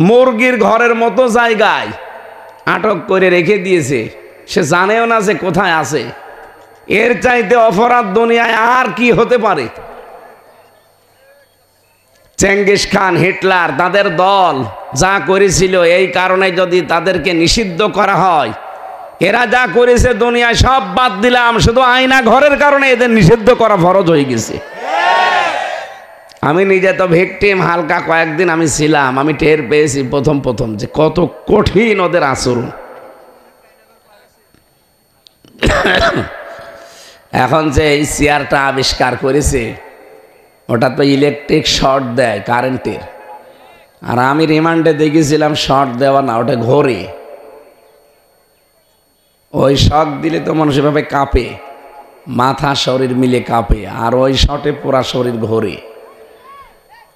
মুরগির ঘরের মতো জায়গায় আটক করে রেখে দিয়েছে, সে জানেও না যে কোথায় আছে। এর চাইতে অপরাধ দুনিয়ায় আর কি হতে পারে? চেঙ্গিস খান, হিটলার, তাদের দল যা করেছিল, এই কারণে যদি তাদেরকে নিষিদ্ধ করা হয়, এরা যা করেছে দুনিয়ায় সব বাদ দিলাম, শুধু আয়না ঘরের কারণে এদের নিষিদ্ধ করা ফরজ হয়ে গেছে। আমি নিজে তো ভিকটিম, হালকা কয়েকদিন আমি ছিলাম, আমি টের পেয়েছি প্রথম যে কত কঠিন ওদের আচরণ। এখন যে এই চেয়ারটা আবিষ্কার করেছে, ওটা তো ইলেকট্রিক শর্ট দেয় কারেন্টের, আর আমি রিমান্ডে দেখেছিলাম শর্ট দেওয়া না, ওটা ঘোরে। ওই শক দিলে তো মানুষ এভাবে কাঁপে, মাথা শরীর মিলে কাঁপে, আর ওই শটে পুরা শরীর ঘোরে।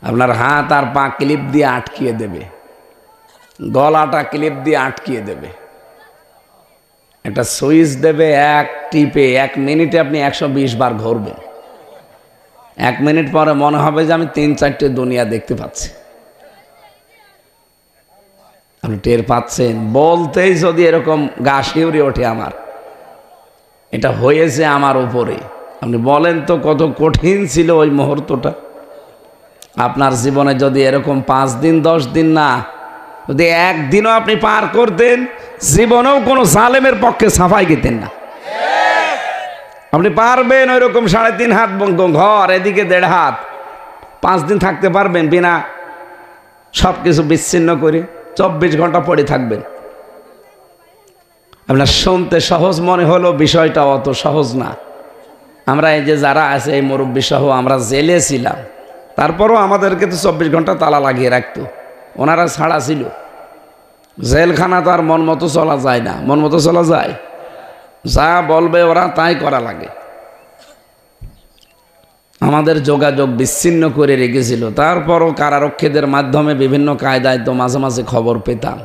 আপনার হাত আর পা ক্লিপ দিয়ে আটকিয়ে দেবে, গলাটা ক্লিপ দিয়ে আটকিয়ে দেবে। একটা সুইচ দেবে, এক টিপে 1 মিনিটে আপনি 120 বার ঘুরবেন। 1 মিনিট পরে মনে হবে যে আমি 3-4টে দুনিয়া দেখতে পাচ্ছি। আপনি টের পাচ্ছেন? বলতেই যদি এরকম গা শিউরে ওঠে আমার, এটা হয়েছে আমার উপরে। আপনি বলেন তো কত কঠিন ছিল ওই মুহূর্তটা। আপনার জীবনে যদি এরকম 5 দিন 10 দিন না, যদি একদিনও আপনি পার করতেন, জীবনেও কোনো জালেমের পক্ষে সাফাই গেতেন না। আপনি পারবেন ওইরকম 3.5 হাত ঘর, এদিকে 1.5 হাত, 5 দিন থাকতে পারবেন বিনা সব কিছু বিচ্ছিন্ন করে? 24 ঘন্টা পড়ে থাকবেন? আপনার শুনতে সহজ মনে হলো, বিষয়টা অত সহজ না। আমরা এই যে যারা আছে, এই মুরব্বী সহ আমরা জেলে ছিলাম, তারপরও আমাদেরকে তো 24 ঘন্টা তালা লাগিয়ে রাখতো। ওনারা ছাড়া ছিল। জেলখানা তো আর মন মতো চলা যায় না। মন মতো চলা যায়? যা বলবে ওরা তাই করা লাগে। আমাদের যোগাযোগ বিচ্ছিন্ন করে রেখেছিল। তারপরও কারারক্ষীদের মাধ্যমে বিভিন্ন কায়দায় তো মাঝে মাঝে খবর পেতাম।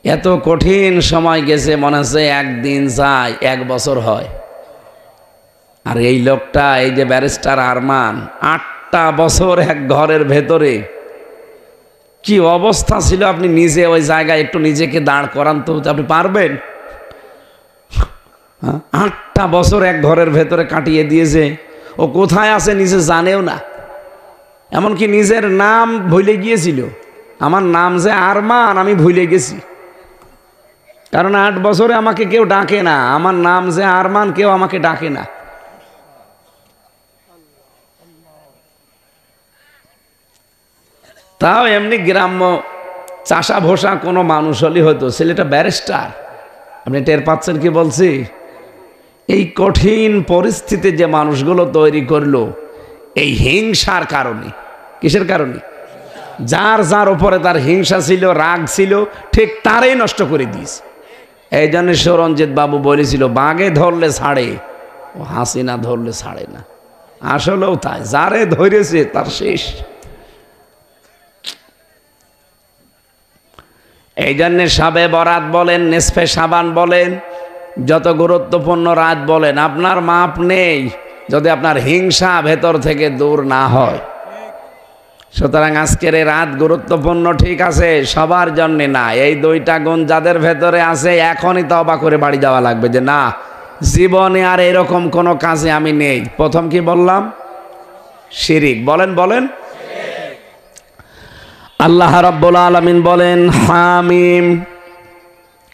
এত কঠিন সময় গেছে, মনে হচ্ছে একদিন যায় 1 বছর হয়। আর এই লোকটা, এই যে ব্যারিস্টার আরমান, 8টা বছর এক ঘরের ভেতরে, কি অবস্থা ছিল আপনি নিজে ওই জায়গায় একটু নিজেকে দাঁড় করান তো, আপনি পারবেন? 8টা বছর এক ঘরের ভেতরে কাটিয়ে দিয়েছে। ও কোথায় আছে নিজে জানেও না, এমনকি নিজের নাম ভুলে গিয়েছিল। আমার নাম যে আরমান আমি ভুলে গেছি, কারণ 8 বছরে আমাকে কেউ ডাকে না। আমার নাম যে আরমান, কেউ আমাকে ডাকে না। তাও এমনি গ্রাম্য চাষা ভোষা কোনো মানুষ হলে হয়তো, ছেলেটা ব্যারিস্টার। আপনি টের পাচ্ছেন কি বলছি? এই কঠিন পরিস্থিতি যে মানুষগুলো তৈরি করলো, এই হিংসার কারণে। কিসের কারণে? যার যার উপরে তার হিংসা ছিল, রাগ ছিল, ঠিক তারই নষ্ট করে দিয়েছে। এই জন্য সরঞ্জিৎ বাবু বলেছিল, বাঘে ধরলে ছাড়ে, ও হাসিনা ধরলে ছাড়ে না। আসলেও তাই, যারে ধরেছে তার শেষ। এই জন্যে শবে বরাত বলেন, নিসফে শাবান বলেন, যত গুরুত্বপূর্ণ রাত বলেন, আপনার মাপ নেই যদি আপনার হিংসা ভেতর থেকে দূর না হয়। সুতরাং আজকের এই রাত গুরুত্বপূর্ণ, ঠিক আছে, সবার জন্যে না। এই 2টা গুণ যাদের ভেতরে আছে, এখনই তওবা করে বাড়ি যাওয়া লাগবে যে না, জীবনে আর এরকম কোনো কাজে আমি নেই। প্রথম কি বললাম? শিরিক। বলেন বলেন। আল্লাহ রাব্বুল আলামিন বলেন হামিম।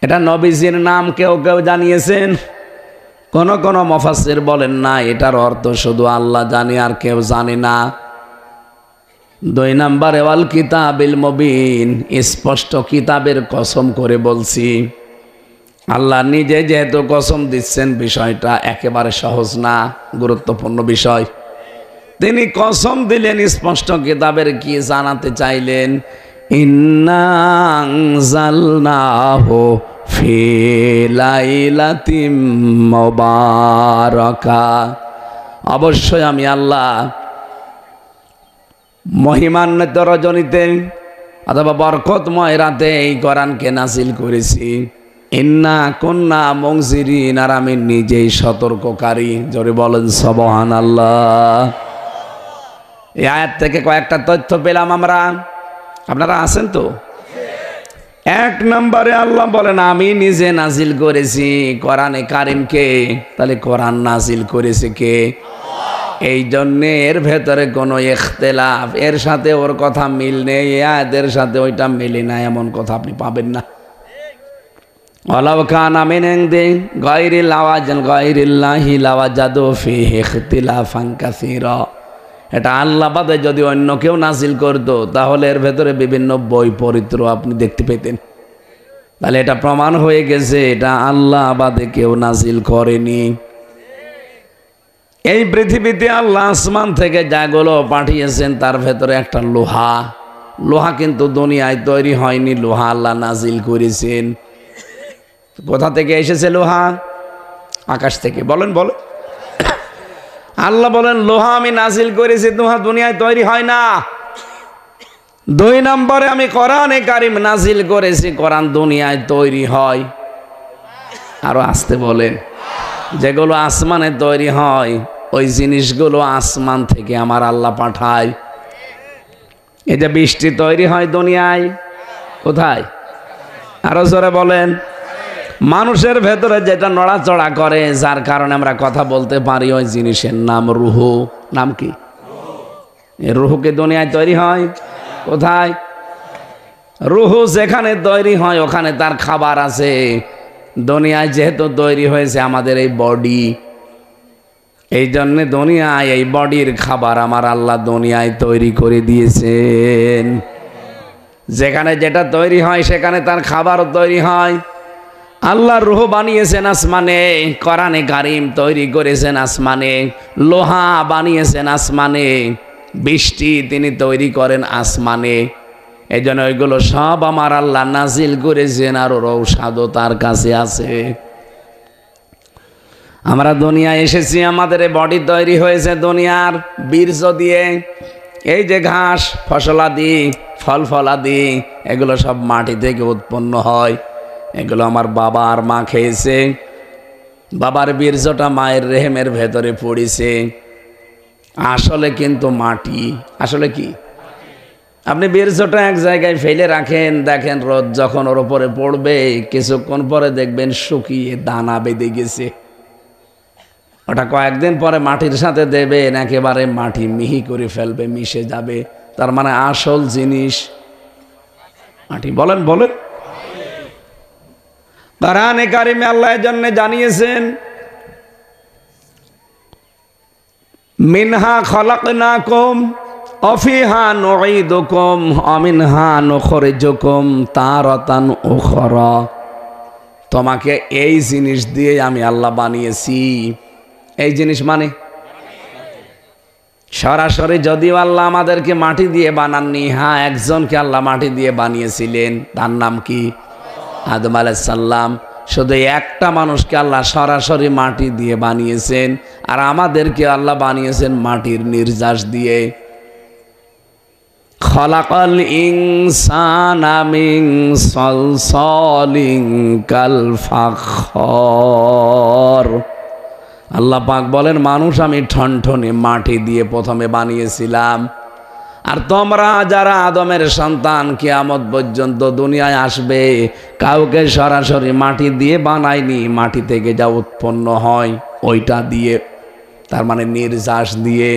এটা নবীজির নাম কেউ কেউ জানিয়েছেন, কোন মুফাসসির বলেন না, এটার অর্থ শুধু আল্লাহ জানে আর কেউ জানে না। 2 নম্বরে ওয়াল কিতাবিল মুবিন, স্পষ্ট কিতাবের কসম করে বলছি। আল্লাহ নিজে যেহেতু কসম দিচ্ছেন, বিষয়টা একেবারে সহজ না, গুরুত্বপূর্ণ বিষয়। তিনি কসম দিলেন স্পষ্ট কিতাবের, কি জানাতে চাইলেন? ইন্না আনজালনাহু ফি লাইলাতিম মুবারাকাহ। অবশ্যই আমি আল্লাহ মহিমান্বিত রজনীতে অথবা বরকতময় রাতে এই কোরআনকে নাজিল করেছি। ইন্না কুন্না মুনজিরিন, আর আমি নিজেই সতর্ককারী। জোরে বলেন সুবহানাল্লাহ। এই আয়াত থেকে কয়েকটা তথ্য পেলাম আমরা। আপনারা আছেন তো? এক নম্বরে আল্লাহ বলেন আমি নিজে নাজিল করেছি কোরআনে কারিমকে। তাহলে কোরআন নাজিল করেছে কে? এই জন্যে এর ভেতরে কোনো ইখতিলাফ, এর সাথে ওর কথা মিল নেই, এদের সাথে ওইটা মিলে না, এমন কথা আপনি পাবেন না। ওয়ালাউ কানা মিন ইনদি গায়রিল্লাহি লাওয়াজাদু ফীহি ইখতিলাফান কাসীরা। এটা আল্লাহ বাদে যদি অন্য কেউ নাজিল করতো তাহলে এর ভেতরে বিভিন্ন বৈপরীত্য আপনি দেখতে পেতেন। তাহলে এটা প্রমাণ হয়ে গেছে এটা আল্লাহ বাদে কেউ নাজিল করেনি। এই পৃথিবীতে আল্লাহ আসমান থেকে যাগুলো পাঠিয়েছেন তার ভেতরে একটা লোহা। লোহা কিন্তু দুনিয়ায় তৈরি হয়নি, লোহা আল্লাহ নাজিল করেছেন। কোথা থেকে এসেছে লোহা? আকাশ থেকে। বলেন বলেন। আল্লাহ বলেন লোহা আমি নাজিল করেছি, লোহা দুনিয়ায় তৈরি হয় না। দুই নম্বরে আমি কোরআনে কারিম নাজিল করেছি, কোরআন দুনিয়ায় তৈরি হয়। আরো আসতে বলেন। যেগুলো আসমানে তৈরি হয় ওই জিনিসগুলো আসমান থেকে আমার আল্লাহ পাঠায়। এই যে বৃষ্টি তৈরি হয় দুনিয়ায়, কোথায়? আরো জোরে বলেন। মানুষের ভেতরে যেটা নড়াচড়া করে, যার কারণে আমরা কথা বলতে পারি, ওই জিনিসের নাম রুহ। নাম কি? রুহকে দুনিয়ায় তৈরি হয় কোথায়? রুহ যেখানে তৈরি হয় ওখানে তার খাবার আছে। দুনিয়ায় যেহেতু তৈরি হয়েছে আমাদের এই বডি, এই জন্যে দুনিয়ায় এই বডির খাবার আমার আল্লাহ দুনিয়ায় তৈরি করে দিয়েছেন। যেখানে যেটা তৈরি হয় সেখানে তার খাবারও তৈরি হয়। আল্লাহ রুহ বানিয়েছেন আসমানে, কোরআনে কারিম তৈরি করেছেন আসমানে, লোহা বানিয়েছেন আসমানে, বৃষ্টি তিনি তৈরি করেন আসমানে। এই জন্য ওইগুলো সব আমার আল্লাহ নাজিল করেছেন, আর ওর ঔষধও তার কাছে আছে। আমরা দুনিয়ায় এসেছি, আমাদের এই বডি তৈরি হয়েছে দুনিয়ার বীর্য দিয়ে। এই যে ঘাস ফসলাদি ফল ফলাদি এগুলো সব মাটি থেকে উৎপন্ন হয়। এগুলো আমার বাবা আর মা খেয়েছে। বাবার বীর্যটা মায়ের রেহেমের ভেতরে পড়েছে। আসলে কিন্তু মাটি, আসলে কি? আপনি বীর্যটা এক জায়গায় ফেলে রাখেন, দেখেন রোদ যখন ওর উপরে পড়বে কিছুক্ষণ পরে দেখবেন শুকিয়ে দানা বেঁধে গেছে। ওটা কয়েকদিন পরে মাটির সাথে দেবেন, একেবারে মাটি মিহি করে ফেলবে, মিশে যাবে। তার মানে আসল জিনিস মাটি। বলেন বলেন। কোরআনে কারিমে আল্লাহ এর জন্য জানিয়েছেন মিনহা খলাকনাকুম ওয়া ফিহা নুঈদুকুম ওয়া মিনহা নুখরিজুকুম তারাতান উখরা। তোমাকে এই জিনিস দিয়ে আমি আল্লাহ বানিয়েছি। এই জিনিস মানে সরাসরি যদিও আল্লাহ আমাদেরকে মাটি দিয়ে বানাননি, হ্যাঁ একজনকে আল্লাহ মাটি দিয়ে বানিয়েছিলেন, তার নাম কি? আদম আলাইহিস সালাম। শুধু একটা মানুষকে আল্লাহ সরাসরি মাটি দিয়ে বানিয়েছেন, আর আমাদেরকে আল্লাহ বানিয়েছেন মাটির নির্যাস দিয়ে। খলাকাল ইনসানা মিন সালসালিন কাল ফাখর। আল্লাহ পাক বলেন মানুষ আমি ঠনঠনে মাটি দিয়ে প্রথমে বানিয়েছিলাম। আর তোমরা যারা আদমের সন্তান কিয়ামত পর্যন্ত দুনিয়ায় আসবে, কাউকে সরাসরি মাটি দিয়ে বানায়নি, মাটি থেকে যা উৎপন্ন হয় ওইটা দিয়ে, তার মানে নির্যাস দিয়ে।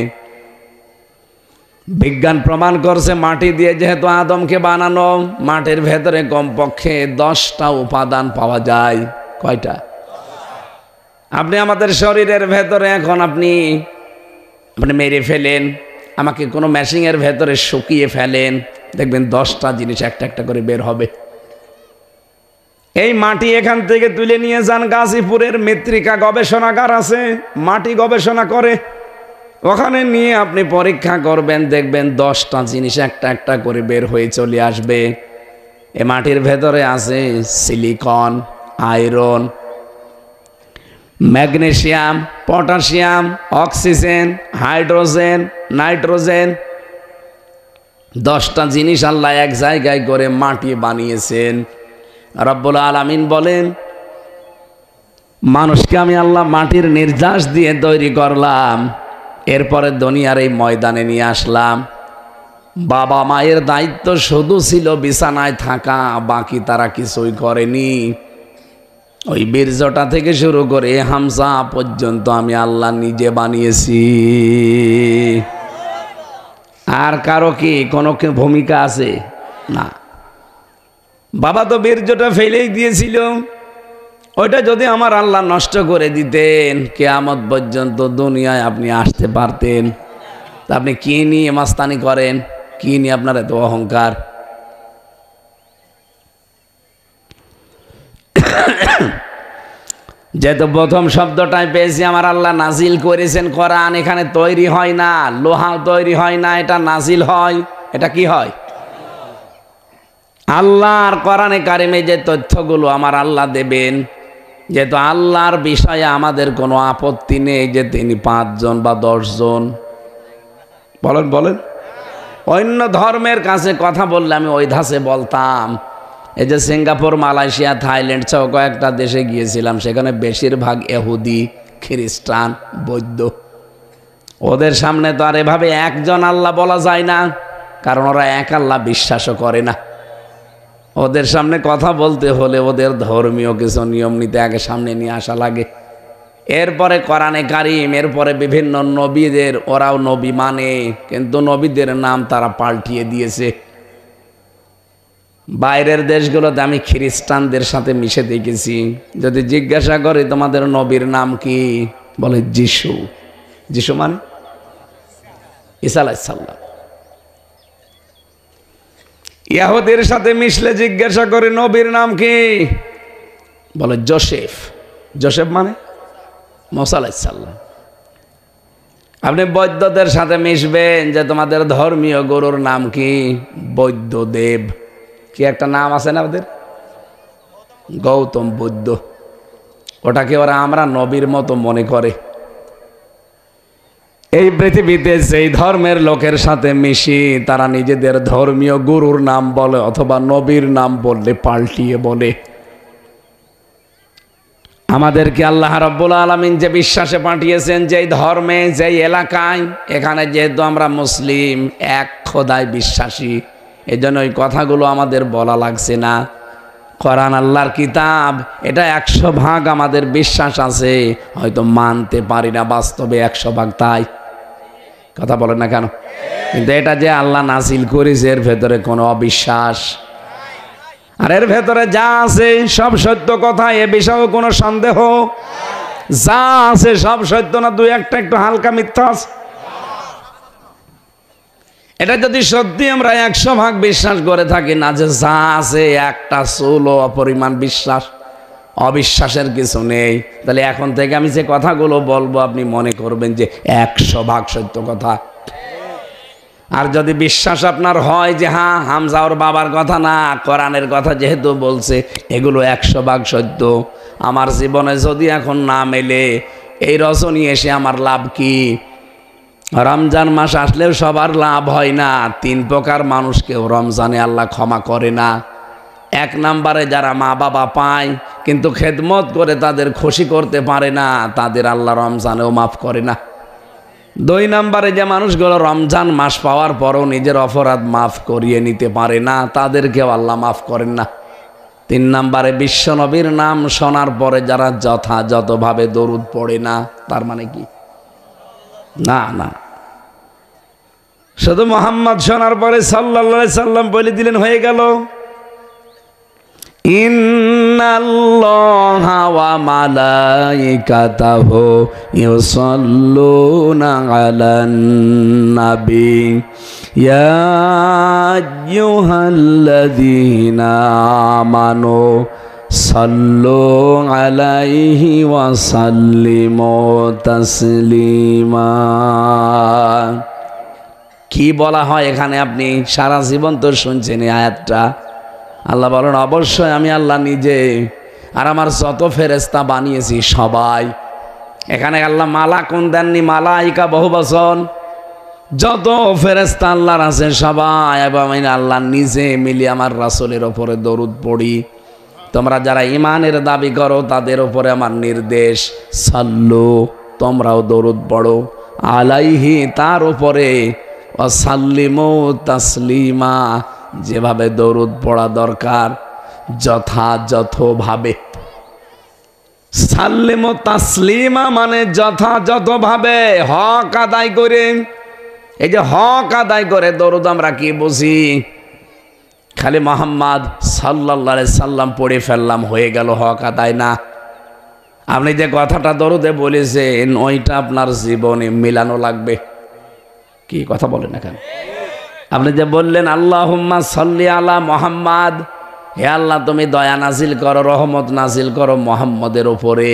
বিজ্ঞান প্রমাণ করছে মাটি দিয়ে যেহেতু আদমকে বানানো, মাটির ভেতরে কমপক্ষে 10টা উপাদান পাওয়া যায়। কয়টা? আপনি আমাদের শরীরের ভেতরে এখন আপনি মেরে ফেলেন, আমাকে কোনো মেশিনের ভেতরে শুকিয়ে ফেলেন, দেখবেন 10টা জিনিস একটা একটা করে বের হবে। এই মাটি এখান থেকে তুলে নিয়ে যান গাজীপুরের মৃত্তিকা গবেষণাগার আছে, মাটি গবেষণা করে, ওখানে নিয়ে আপনি পরীক্ষা করবেন, দেখবেন 10টা জিনিস একটা একটা করে বের হয়ে চলে আসবে। এ মাটির ভেতরে আছে silicon, iron, magnesium, potassium, oxygen, hydrogen, nitrogen. 10টা জিনিস আল্লাহ এক জায়গায় করে মাটি বানিয়েছেন। রব্বুল আলামিন বলেন মানুষকে আমি আল্লাহ মাটির নির্যাস দিয়ে তৈরি করলাম, এরপরে দুনিয়ার এই ময়দানে নিয়ে আসলাম। বাবা মায়ের দায়িত্ব শুধু ছিল বিছানায় থাকা, বাকি তারা কিছুই করেনি। ওই বীর্যটা থেকে শুরু করে হামজা পর্যন্ত আমি আল্লাহ নিজে বানিয়েছি। আর কারো কি কোনো ভূমিকা আছে? না। বাবা তো বীর্যটা ফেলেই দিয়েছিল। ওইটা যদি আমার আল্লাহ নষ্ট করে দিতেন, কিয়ামত পর্যন্ত দুনিয়ায় আপনি আসতে পারতেন। তা আপনি কি নিয়ে মাস্তানি করেন? কি নিয়ে আপনার এত অহংকার? যেহেতু প্রথম শব্দটাই পেয়েছি, আমার আল্লাহ নাজিল করেছেন কোরআন। এখানে তৈরি হয় না, লোহা তৈরি হয় না, এটা নাজিল হয়। এটা কি হয়? আল্লাহর কোরআনে কারিমে যে তথ্যগুলো আমার আল্লাহ দেবেন, যেহেতু আল্লাহর বিষয়ে আমাদের কোনো আপত্তি নেই যে তিনি 5 জন বা 10 জন। বলেন বলেন। অন্য ধর্মের কাছে কথা বললে আমি ওই ধাসে বলতাম। এই যে সিঙ্গাপুর, মালয়েশিয়া, থাইল্যান্ড সহ কয়েকটা দেশে গিয়েছিলাম, সেখানে বেশিরভাগ ইহুদি, খ্রিস্টান, বৌদ্ধ। ওদের সামনে তো আর এভাবে একজন আল্লাহ বলা যায় না, কারণ ওরা এক আল্লাহ বিশ্বাসও করে না। ওদের সামনে কথা বলতে হলে ওদের ধর্মীয় কিছু নিয়ম নীতি আগে সামনে নিয়ে আসা লাগে। এরপরে কোরআনে কারিম, এরপরে বিভিন্ন নবীদের, ওরাও নবী মানে, কিন্তু নবীদের নাম তারা পাল্টিয়ে দিয়েছে। বাইরের দেশগুলোতে আমি খ্রিস্টানদের সাথে মিশে দেখেছি, যদি জিজ্ঞাসা করি তোমাদের নবীর নাম কি, বলে যিশু। যিশু মানে ঈসা আলাইহিস সালাম। ইহুদির সাথে মিশলে জিজ্ঞাসা করে নবীর নাম কি, বলে যোসেফ। যোসেফ মানে মুসা আলাইহিস সালাম। আপনি বৌদ্ধদের সাথে মিশবেন, যে তোমাদের ধর্মীয় গুরুর নাম কি, বৌদ্ধদেব। কি একটা নাম আছে না ওদের, গৌতম বুদ্ধ। ওটাকে ওরা আমরা নবীর মতো মনে করে। এই পৃথিবীতে যেই ধর্মের লোকের সাথে মিশি, তারা নিজেদের ধর্মীয় গুরুর নাম বলে অথবা নবীর নাম বললে পাল্টিয়ে বলে। আমাদেরকে আল্লাহ রাব্বুল আলামিন যে বিশ্বাসে পাঠিয়েছেন, যেই ধর্মে, যেই এলাকায়, এখানে যেহেতু আমরা মুসলিম, এক খোদায় বিশ্বাসী, এজন্য ওই কথাগুলো আমাদের বলা লাগছে না। কোরআন আল্লাহর কিতাব, এটা 100% আমাদের বিশ্বাস আছে, হয়তো মানতে পারি না বাস্তবে 100% তাই। কথা বলেন না কেন? কিন্তু এটা যে আল্লাহ নাজিল করেছে, এর ভেতরে কোনো অবিশ্বাস, আর এর ভেতরে যা আছে সব সত্য কথা, এ বিষয়েও কোনো সন্দেহ। যা আছে সব সত্য না, 2-1টা একটু হালকা মিথ্যা আছে। এটা যদি সত্যি আমরা 100% বিশ্বাস করে থাকি না, যে যা আছে একটা চুল অপরিমাণ বিশ্বাস, অবিশ্বাসের কিছু নেই, তাহলে এখন থেকে আমি যে কথাগুলো বলবো আপনি মনে করবেন যে 100% সত্য কথা। আর যদি বিশ্বাস আপনার হয় যে হ্যাঁ, হামজা ওর বাবার কথা না, কোরআনের কথা যেহেতু বলছে, এগুলো 100% সত্য, আমার জীবনে যদি এখন না মেলে, এই রজনী এসে আমার লাভ কি? রমজান মাস আসলেও সবার লাভ হয় না। 3 প্রকার মানুষকেও রমজানে আল্লাহ ক্ষমা করে না। 1 নম্বরে যারা মা বাবা পায় কিন্তু খেদমত করে তাদের খুশি করতে পারে না, তাদের আল্লাহ রমজানেও মাফ করে না। 2 নম্বরে যে মানুষগুলো রমজান মাস পাওয়ার পরও নিজের অপরাধ মাফ করিয়ে নিতে পারে না, তাদেরকেও আল্লাহ মাফ করেন না। 3 নম্বরে বিশ্বনবীর নাম শোনার পরে যারা যথাযথভাবে দরুদ পড়ে না, তার মানে কি? না না, শুধু মুহাম্মদ শোনার পরে সাল্লাল্লাহু আলাইহি সাল্লাম বলে দিলেন, হয়ে গেল। ইন্নাল্লাহা ওয়া মালাইকাতাহু ইউসাল্লুনা আলান নাবী ইয়া আইয়ুহাল্লাযীনা আমানু সাল্লু আলাইহি ওয়া সাল্লিমু তাসলিমা। কি বলা হয় এখানে? আপনি সারা জীবন তো শুনছেন এই আয়াতটা। আল্লাহ বলেন, অবশ্যই আমি আল্লাহ নিজে আর আমার যত ফেরেশতা বানিয়েছি সবাই। এখানে আল্লাহ মালাকুন দেননি, মালাইকা বহুবচন। যত ফেরেশতা আল্লাহর আছে সবাই, এবং আমি আল্লাহ নিজে মিলিয়ে আমার রাসূলের ওপরে দরুদ পড়ি। তোমরা যারা ঈমানের দাবি করো তাদের ওপরে আমার নির্দেশ, সাল্লু, তোমরাও দরুদ পড়ো, আলাইহি, তার উপরে, ওয়াসাল্লিমু তাসলিমা, যেভাবে দরুদ পড়া দরকার যথাযথভাবে। সাল্লিমু তাসলিমা মানে যথাযথভাবে হক আদায় করে। এই যে হক আদায় করে দরুদ আমরা কি বুঝি? খালি মুহাম্মদ সাল্লাল্লাহু আলাইহি সাল্লাম পড়ে ফেললাম, হয়ে গেল, হক আদায় না। আপনি যে কথাটা দরুদে বলেছেন ওইটা আপনার জীবনে মিলানো লাগবে। কি কথা বলেন না কেন? আপনি যে বললেন আল্লাহুম্মা সাল্লি আলা মুহাম্মাদ, হে আল্লাহ তুমি দয়া নাজিল করো, রহমত নাজিল করো মুহাম্মদের উপরে।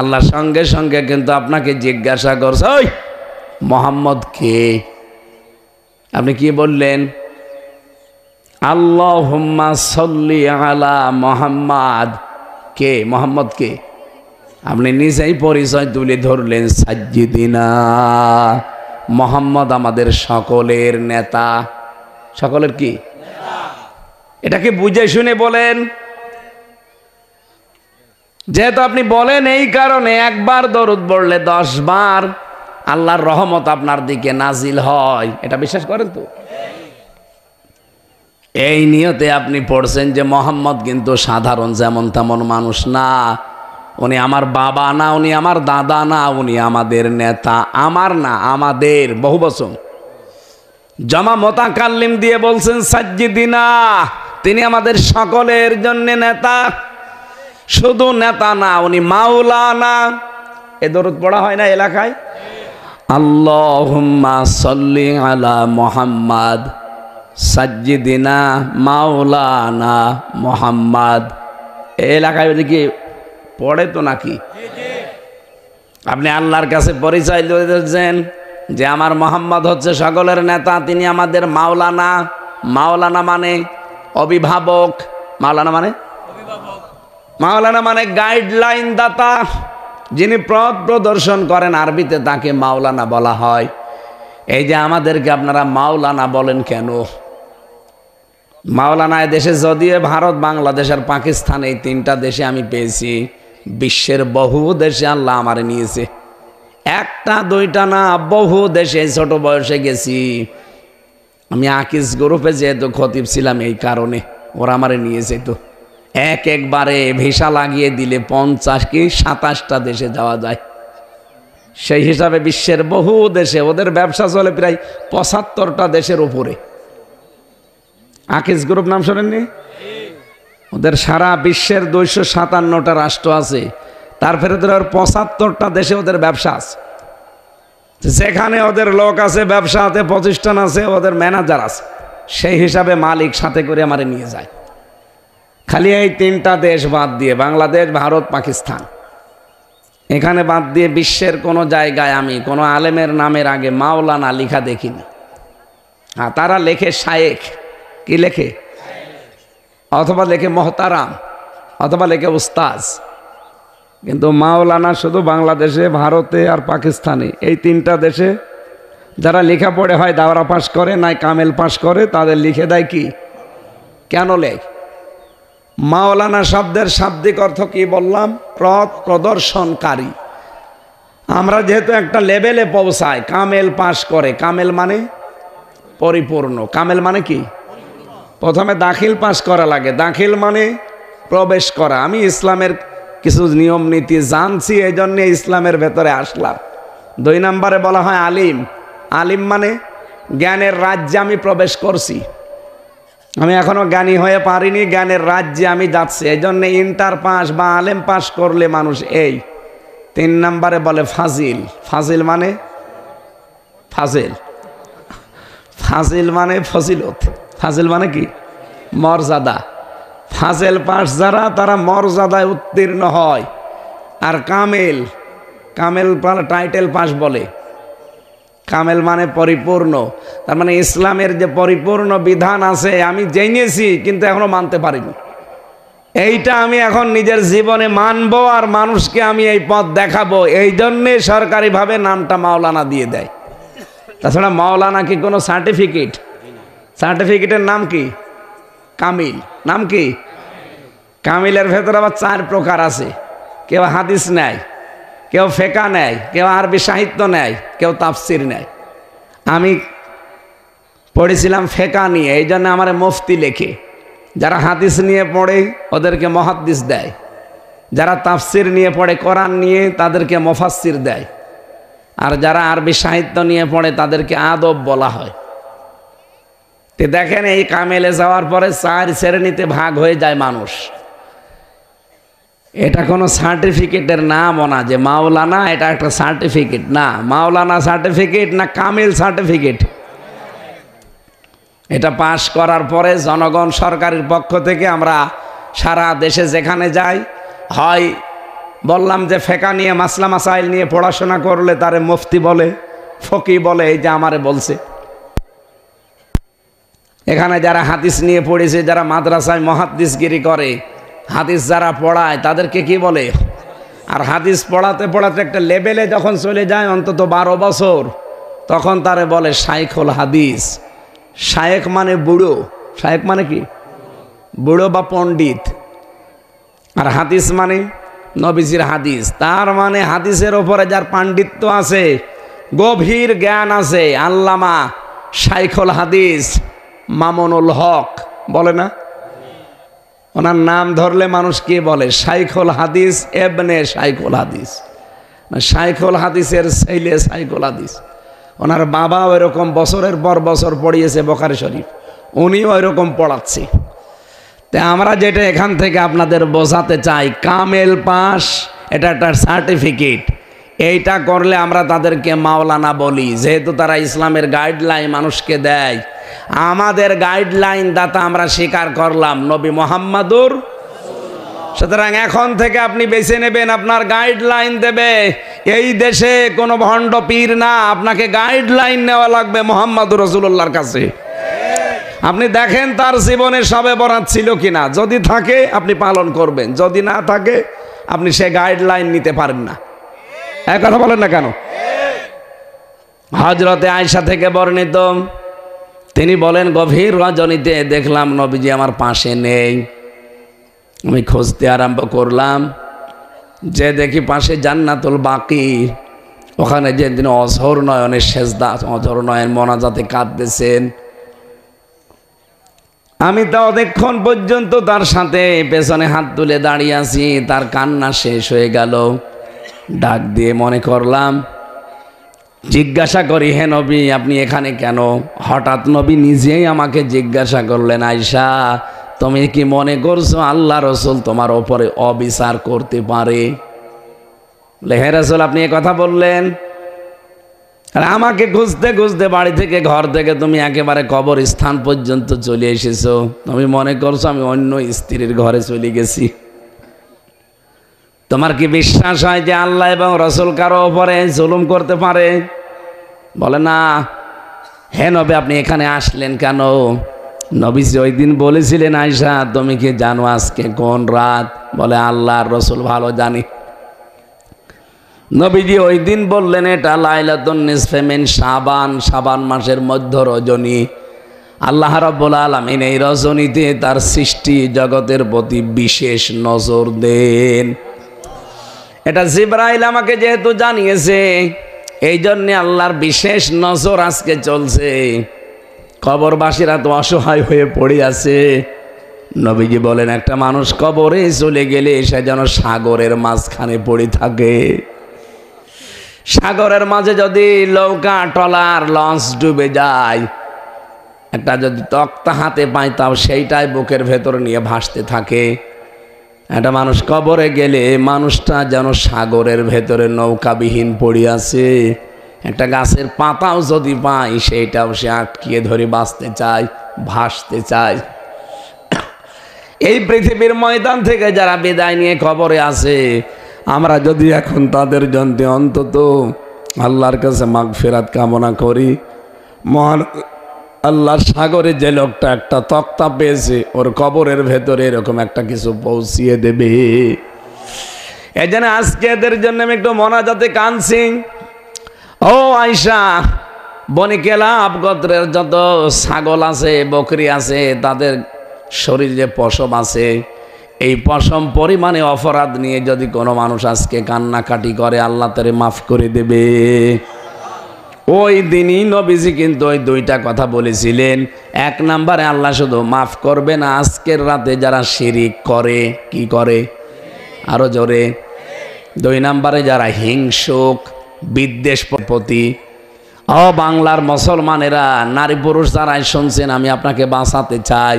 আল্লাহ সঙ্গে সঙ্গে কিন্তু আপনাকে জিজ্ঞাসা করছে, ওই মুহাম্মদ কে? আপনি কি বললেন? আল্লাহুম্মা সাল্লি আলা মুহাম্মাদ। কে? মুহাম্মদ কে? আপনি নিজেই পরিচয় তুলে ধরলেন, সাজ্জিদিনা, মুহাম্মদ আমাদের সকলের নেতা। সকলের কি? এটাকে বুঝে শুনে বলেন। যেহেতু আপনি বলেন এই কারণে একবার দরুদ পড়লে 10 বার আল্লাহর রহমত আপনার দিকে নাজিল হয়, এটা বিশ্বাস করেন তো? এই নিয়তে আপনি পড়ছেন যে মুহাম্মদ কিন্তু সাধারণ যেমন তেমন মানুষ না, উনি আমার বাবা না, উনি আমার দাদা না, উনি আমাদের নেতা। আমার না, আমাদের, বহু বচন। জমা মোতাকাল্লিম দিয়ে বলছেন সাজ্জিদিনা, তিনি আমাদের সকলের জন্য নেতা। শুধু নেতা না, উনি মাওলানা। এ দরুদ পড়া হয় না এলাকায়? আল্লাহুম্মা সাল্লি আলা মুহাম্মাদ সাজ্জিদিনা মাওলানা মুহাম্মাদ। এলাকায় ওদিকে পড়ে তো নাকি? আপনি আল্লাহর কাছে পরিচয় দিয়েছেন যে আমার মুহাম্মদ হচ্ছে সকলের নেতা, তিনি আমাদের মাওলানা। মাওলানা মানে অভিভাবক। মাওলানা মানে অভিভাবক। মাওলানা মানে গাইডলাইন দাতা, যিনি পথ প্রদর্শন করেন, আরবিতে তাকে মাওলানা বলা হয়। এই যে আমাদেরকে আপনারা মাওলানা বলেন কেন? মাওলানা দেশে যদিও ভারত, বাংলাদেশ আর পাকিস্তান, এই 3টা দেশে আমি পেয়েছি। বিশ্বের বহু দেশে আল্লাহ আমারে নিয়েছে, 1টা 2টা না, বহু দেশে ছোট বয়সে গেছি। আমি আকিস গ্রুপে যেহেতু খতিব ছিলাম, এই কারণে ওরা আমারে নিয়েছে। তো একবারে ভিসা লাগিয়ে দিলে 50 কি 27টা দেশে যাওয়া যায়। সেই হিসাবে বিশ্বের বহু দেশে ওদের ব্যবসা চলে প্রায় 75টা দেশের উপরে। আকিস গ্রুপ নাম শোনেননি? ওদের সারা বিশ্বের 257টা রাষ্ট্র আছে, তারপরে ওদের 75টা দেশে ওদের ব্যবসা আছে। যেখানে ওদের লোক আছে, ব্যবসা আছে, প্রতিষ্ঠান আছে, ওদের ম্যানেজার আছে, সেই হিসাবে মালিক সাথে করে আমারে নিয়ে যায়। খালি এই 3টা দেশ বাদ দিয়ে, বাংলাদেশ, ভারত, পাকিস্তান, এখানে বাদ দিয়ে বিশ্বের কোনো জায়গায় আমি কোনো আলেমের নামের আগে মাওলানা লেখা দেখিনি। হ্যাঁ, তারা লেখে শায়েখ, কি লেখে? অথবা লেখে মহতারাম, অথবা লেখে উস্তাজ। কিন্তু মাওলানা শুধু বাংলাদেশে, ভারতে আর পাকিস্তানে, এই 3টা দেশে যারা লেখা পড়ে হয় দাওরা পাস করে, নাই কামেল পাস করে, তাদের লিখে দেয় কি? কেন লেখ? মাওলানা শব্দের শাব্দিক অর্থ কি বললাম? পথ প্রদর্শনকারী। আমরা যেহেতু একটা লেভেলে পৌঁছাই, কামেল পাস করে। কামেল মানে পরিপূর্ণ। কামেল মানে কি? প্রথমে দাখিল পাস করা লাগে। দাখিল মানে প্রবেশ করা। আমি ইসলামের কিছু নিয়ম নীতি জানছি, এই জন্যে ইসলামের ভেতরে আসলাম। 2 নম্বরে বলা হয় আলিম। আলিম মানে জ্ঞানের রাজ্যে আমি প্রবেশ করছি, আমি এখনো জ্ঞানী হয়ে পারিনি, জ্ঞানের রাজ্যে আমি যাচ্ছি। এই জন্য ইন্টার পাস বা আলেম পাস করলে মানুষ এই। 3 নম্বরে বলে ফাজিল। ফাজিল মানে ফাজিল, ফাজিল মানে ফজিলত। ফাজিল মানে কি? মর্যাদা। ফাজিল পাস যারা, তারা মর্যাদায় উত্তীর্ণ হয়। আর কামেল, কামেল টাইটেল পাস বলে। কামেল মানে পরিপূর্ণ। তার মানে ইসলামের যে পরিপূর্ণ বিধান আছে আমি জেনেছি, কিন্তু এখনো মানতে পারিনি। এইটা আমি এখন নিজের জীবনে মানবো, আর মানুষকে আমি এই পথ দেখাবো। এই জন্যে সরকারিভাবে নামটা মাওলানা দিয়ে দেয়। তাছাড়া মাওলানা কি কোনো সার্টিফিকেট? সার্টিফিকেটের নাম কি? কামিল। নাম কি? কামিলের ভেতরে আবার 4 প্রকার আছে। কেউ হাদিস নেয়, কেউ ফেকা নেয়, কেউ আরবি সাহিত্য নেয়, কেউ তাফসির নেয়। আমি পড়েছিলাম ফেকা নিয়ে, এই জন্য আমার মুফতি লেখে। যারা হাদিস নিয়ে পড়ে ওদেরকে মুহাদ্দিস দেয়, যারা তাফসির নিয়ে পড়ে কোরআন নিয়ে তাদেরকে মুফাসসির দেয়, আর যারা আরবি সাহিত্য নিয়ে পড়ে তাদেরকে আদব বলা হয়। তো দেখেন, এই কামেলে যাওয়ার পরে 4 শ্রেণীতে ভাগ হয়ে যায় মানুষ। এটা কোনো সার্টিফিকেটের নামও না যে মাওলানা, এটা একটা সার্টিফিকেট না। মাওলানা সার্টিফিকেট না কামেল সার্টিফিকেট। এটা পাশ করার পরে জনগণ সরকারের পক্ষ থেকে আমরা সারা দেশে যেখানে যাই, হয় বললাম যে ফেকা নিয়ে মাসলা মাসাইল নিয়ে পড়াশোনা করলে তারে মুফতি বলে, ফকি বলে, এই যে আমারে বলছে। এখানে যারা হাদিস নিয়ে পড়েছে, যারা মাদ্রাসায় মুহাদ্দিসগিরি করে, হাদিস যারা পড়ায় তাদেরকে কি বলে? আর হাদিস পড়াতে পড়াতে একটা লেভেলে যখন চলে যায়, অন্তত 12 বছর, তখন তারে বলে শাইখুল হাদিস। শায়েখ মানে বুড়ো, শায়েখ মানে কি? বুড়ো বা পণ্ডিত। আর হাদিস মানে নবীজির হাদিস, তার মানে হাদিসের ওপরে যার পাণ্ডিত্য আছে, গভীর জ্ঞান আছে, আল্লামা শাইখুল হাদিস মামুনুল হক বলে না? ওনার নাম ধরলে মানুষ কি বলে? শাইখুল হাদিস এবনে শাইখুল হাদিস, শাইখুল হাদিসের ছেলে শাইখুল হাদিস। ওনার বাবাও এরকম বছরের পর বছর পড়িয়েছে বুখারী শরীফ, উনিও এরকম পড়াচ্ছে। তা আমরা যেটা এখান থেকে আপনাদের বোঝাতে চাই, কামেল পাস এটা একটা সার্টিফিকেট। এইটা করলে আমরা তাদেরকে মাওলানা বলি, যেহেতু তারা ইসলামের গাইডলাইন মানুষকে দেয়। আমাদের গাইডলাইন দাতা আমরা স্বীকার করলাম নবী মুহাম্মাদুর। সুতরাং এখন থেকে আপনি বেছে নেবেন, আপনার গাইডলাইন দেবে এই দেশে কোনো ভণ্ড পীর না, আপনাকে গাইডলাইন নেওয়া লাগবে মুহাম্মাদুর রাসূলুল্লাহর কাছে। আপনি দেখেন তার জীবনে শবে বরাত ছিল কিনা, যদি থাকে আপনি পালন করবেন, যদি না থাকে আপনি সে গাইডলাইন নিতে পারেন না। এক কথা বলেন না কেন? হযরতে আয়েশা থেকে বর্ণিত, তিনি বলেন, গভীর রজনীতে দেখলাম নবীজি আমার পাশে নেই। আমি খুঁজতে আরম্ভ করলাম, যে দেখি পাশে জান্নাতুল বাকি, ওখানে যে তিনি অঝর নয়নের সেজদা, অঝর নয়ন মোনাজাতে কাঁদতেছেন। আমি তা অনেকক্ষণ পর্যন্ত তার সাথে পেছনে হাত তুলে দাঁড়িয়ে আছি। তার কান্না শেষ হয়ে গেল। ডাক দিয়ে মনে করলাম জিজ্ঞাসা করি, হে নবী আপনি এখানে কেন? হঠাৎ নবী নিজেই আমাকে জিজ্ঞাসা করলেন, আয়েশা তুমি কি মনে করছো আল্লাহ রসুল তোমার ওপরে অবিচার করতে পারে? বলে, হে রাসূল আপনি এ কথা বললেন? আর আমাকে খুঁজতে খুঁজতে বাড়ি থেকে, ঘর থেকে তুমি একেবারে কবরস্থান পর্যন্ত চলে এসেছো। তুমি মনে করছো আমি অন্য স্ত্রীর ঘরে চলে গেছি? তোমার কি বিশ্বাস হয় যে আল্লাহ এবং রসুল কারো ওপরে জুলুম করতে পারে? বলে না। হে নবী আপনি এখানে আসলেন কেন? নবীজি ওই দিন বলেছিলেন, আয়েশা তুমি কি জানো আজকে কোন রাত? বলে আল্লাহ আর রসুল ভালো জানি। নবীজি ওই দিন বললেন, এটা লাইলাতুন নিসফে মিন শাবান, শাবান মাসের মধ্য রজনী। আল্লাহ রাব্বুল আলামিন এই রজনীতে তার সৃষ্টি জগতের প্রতি বিশেষ নজর দেন। এটা জিবরাইল আমাকে যেহেতু জানিয়েছে, এই জন্যে আল্লাহর বিশেষ নজর আজকে চলছে। কবরবাসীরা তো অসহায় হয়ে পড়ে আছে। নবীজি বলেন, একটা মানুষ কবরে চলে গেলে সে যেন সাগরের মাঝখানে পড়ে থাকে। সাগরের মাঝে যদি নৌকা, ট্রলার, লঞ্চ ডুবে যায়, একটা যদি তক্তা হাতে পায় তাও সেইটাই বুকের ভেতরে নিয়ে ভাসতে থাকে। একটা মানুষ কবরে গেলে মানুষটা যেন সাগরের ভেতরে নৌকাবিহীন পড়ে আছে। একটা গাছের পাতাও যদি পায় সেইটাও সে আটকিয়ে ধরে বাঁচতে চায়, ভাসতে চায়। এই পৃথিবীর ময়দান থেকে যারা বিদায় নিয়ে কবরে আছে, আমরা যদি এখন তাদের জন্য অন্তত আল্লাহর কাছে মাগফিরাত কামনা করি, মহান আল্লাহর সাগরে যে লোকটা একটা তক্তা পেয়েছে, ওর কবরের ভেতরে এরকম একটা কিছু পৌঁছিয়ে দেবে। এই জন্য আজকে এদের জন্য আমি একটু মোনাজাতে কাঁদছি। ও আয়েশা, বনি কেলাব গোত্রের যত ছাগল আছে, বকরি আছে, তাদের শরীরে পশম আছে। এই পশম পরিমাণে অপরাধ নিয়ে যদি কোনো মানুষ আজকে কান্নাকাটি করে, আল্লাহ তারে মাফ করে দেবে। ওই দিনই নবীজি কিন্তু ওই দুইটা কথা বলেছিলেন। এক নম্বরে আল্লাহ শুধু মাফ করবে না আজকের রাতে যারা শিরিক করে, কি করে আরো জোরে, দুই নম্বরে যারা হিংসুক, বিদ্বেষ প্রতি। ও বাংলার মুসলমানেরা, নারী পুরুষ যারাই শুনছেন, আমি আপনাকে বাঁচাতে চাই।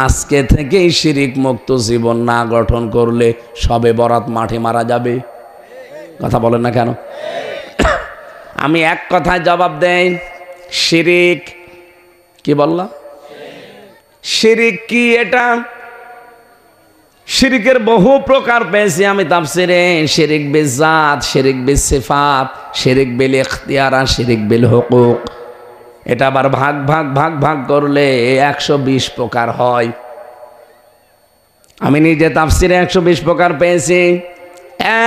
আজকে থেকেই শিরিক মুক্ত জীবন না গঠন করলে সবে বরাত মাঠে মারা যাবে। কথা বলেন না কেন? আমি এক কথায় জবাব দেই, শিরিক কি বললাম? শিরিক কি? এটা শিরিকের বহু প্রকার পেয়েছি আমি তাফসিরে। শিরিক বিল জাত, শিরিক বিল সিফাত, শিরিক বিল ইখতিয়ার, শিরিক বিল হুকুক। এটা আবার ভাগ ভাগ ভাগ ভাগ করলে 120 প্রকার হয়। আমি নিজে তাফসিরে 120 প্রকার পেয়েছি।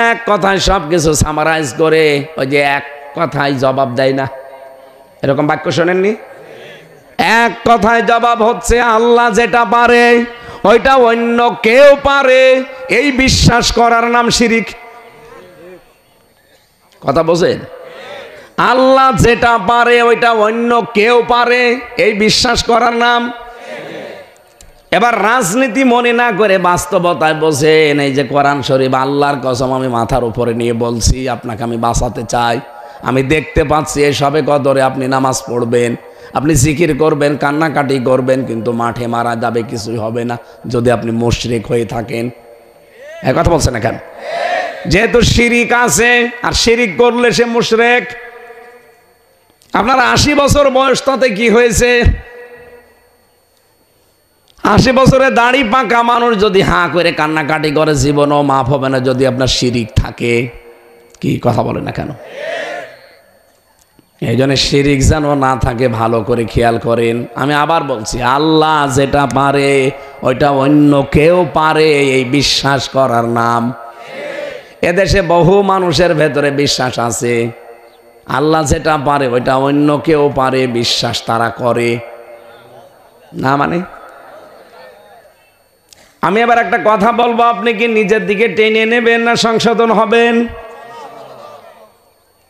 এক কথায় সব কিছু সামারাইজ করে ওই যে এক কথায় জবাব দেয় না, এরকম বাক্য শোনেননি? এক কথায় জবাব হচ্ছে আল্লাহ যেটা পারে ওইটা অন্য কেউ পারে, এই বিশ্বাস করার নাম শিরিক। কথা বোঝেন? আল্লাহ যেটা পারে ওইটা অন্য কেউ পারে, এই বিশ্বাস করার নাম। এবার রাজনীতি মনে না করে বাস্তবতায় বোঝেন। এই যে কোরআন শরীফ, আল্লাহর কসম আমি মাথার উপরে নিয়ে বলছি, আপনাকে আমি বাঁচাতে চাই। আমি দেখতে পাচ্ছি এই সবে কদরে আপনি নামাজ পড়বেন, আপনি জিকির করবেন, কান্নাকাটি করবেন, কিন্তু মাঠে মারা যাবে, কিছুই হবে না যদি আপনি মুশরিক হয়ে থাকেন। এক কথা বলছেন না কেন? যেহেতু শিরিক আছে, আর শিরিক করলে সে মুশরিক। আপনার 80 বছর বয়স, তাতে কি হয়েছে? 80 বছরে দাড়ি পাকা মানুষ যদি হাঁ করে কান্নাকাটি করে, জীবনও মাফ হবে না যদি আপনার শিরিক থাকে। কি কথা বলে না কেন? এই জন্য শিরিক যেন না থাকে, ভালো করে খেয়াল করেন। আমি আবার বলছি, আল্লাহ যেটা পারে ওইটা অন্য কেউ পারে, এই বিশ্বাস করার নাম। এদেশে বহু মানুষের ভেতরে বিশ্বাস আছে আল্লাহ যেটা পারে ওইটা অন্য কেউ পারে, বিশ্বাস তারা করে না। মানে আমি এবার একটা কথা বলবো, আপনি কি নিজের দিকে টেনে নেবেন না সংশোধন হবেন?